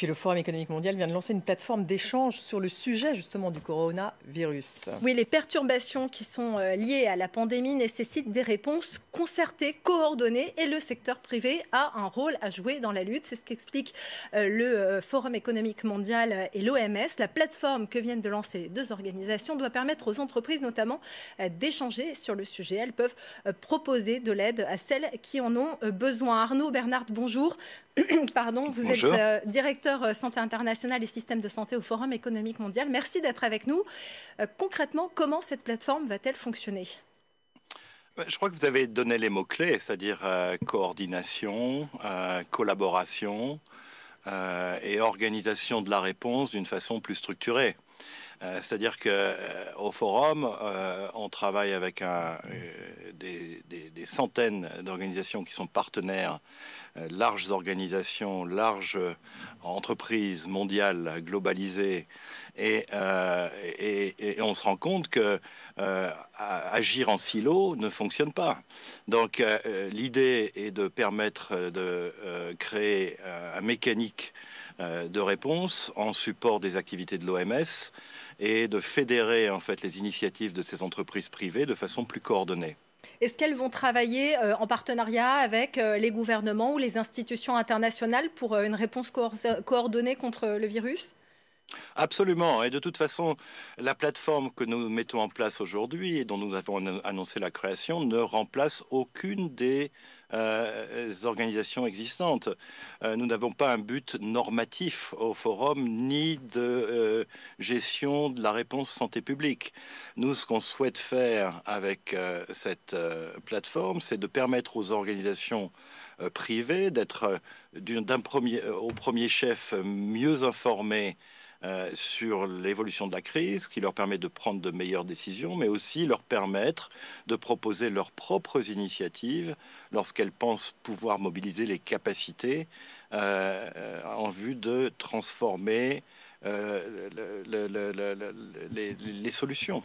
puis le Forum économique mondial vient de lancer une plateforme d'échange sur le sujet justement du coronavirus. Oui, les perturbations qui sont liées à la pandémie nécessitent des réponses concertées, coordonnées, et le secteur privé a un rôle à jouer dans la lutte. C'est ce qu'explique le Forum économique mondial et l'OMS. La plateforme que viennent de lancer les deux organisations doit permettre aux entreprises notamment d'échanger sur le sujet. Elles peuvent proposer de l'aide à celles qui en ont besoin. Arnaud Bernard, bonjour. Pardon, vous Bonjour. êtes directeur santé internationale et système de santé au Forum économique mondial. Merci d'être avec nous. Concrètement, comment cette plateforme va-t-elle fonctionner ? Je crois que vous avez donné les mots-clés, c'est-à-dire coordination, collaboration et organisation de la réponse d'une façon plus structurée. C'est-à-dire qu'au Forum, on travaille avec des centaines d'organisations qui sont partenaires, larges organisations, larges entreprises mondiales globalisées, et on se rend compte que agir en silo ne fonctionne pas. Donc l'idée est de permettre de créer un mécanique de réponse en support des activités de l'OMS et de fédérer en fait les initiatives de ces entreprises privées de façon plus coordonnée. Est-ce qu'elles vont travailler en partenariat avec les gouvernements ou les institutions internationales pour une réponse coordonnée contre le virus ? Absolument. Et de toute façon, la plateforme que nous mettons en place aujourd'hui et dont nous avons annoncé la création ne remplace aucune des organisations existantes. Nous n'avons pas un but normatif au Forum ni de gestion de la réponse santé publique. Nous, ce qu'on souhaite faire avec cette plateforme, c'est de permettre aux organisations privées d'être au premier chef mieux informées sur l'évolution de la crise, qui leur permet de prendre de meilleures décisions, mais aussi leur permettre de proposer leurs propres initiatives lorsqu'elles pensent pouvoir mobiliser les capacités en vue de transformer les solutions.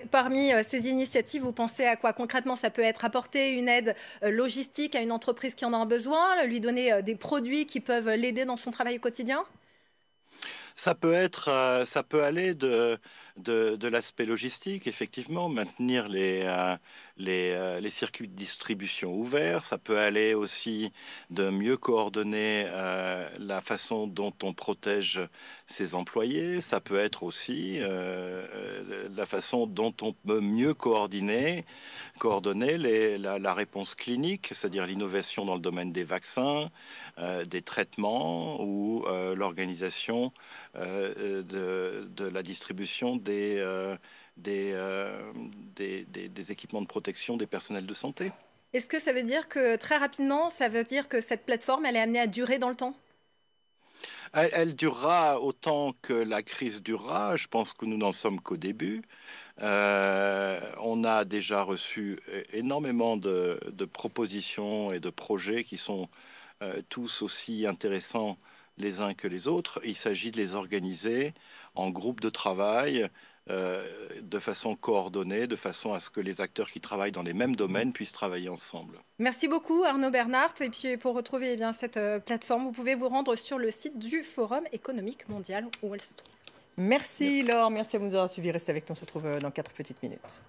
Parmi ces initiatives, vous pensez à quoi concrètement? Ça peut être apporter une aide logistique à une entreprise qui en a besoin, lui donner des produits qui peuvent l'aider dans son travail au quotidien? Ça peut aller de l'aspect logistique, effectivement, maintenir les circuits de distribution ouverts. Ça peut aller aussi de mieux coordonner la façon dont on protège ses employés. Ça peut être aussi la façon dont on peut mieux coordonner la réponse clinique, c'est-à-dire l'innovation dans le domaine des vaccins, des traitements ou l'organisation de la distribution des équipements de protection des personnels de santé. Est-ce que ça veut dire que, très rapidement, ça veut dire que cette plateforme, elle est amenée à durer dans le temps? Elle durera autant que la crise durera. Je pense que nous n'en sommes qu'au début. On a déjà reçu énormément de propositions et de projets qui sont tous aussi intéressants les uns que les autres. Il s'agit de les organiser en groupe de travail de façon coordonnée, de façon à ce que les acteurs qui travaillent dans les mêmes domaines puissent travailler ensemble. Merci beaucoup Arnaud Bernard. Et puis pour retrouver cette plateforme, vous pouvez vous rendre sur le site du Forum économique mondial où elle se trouve. Merci Laure, merci à vous de nous avoir suivis. Restez avec nous, on se retrouve dans 4 petites minutes.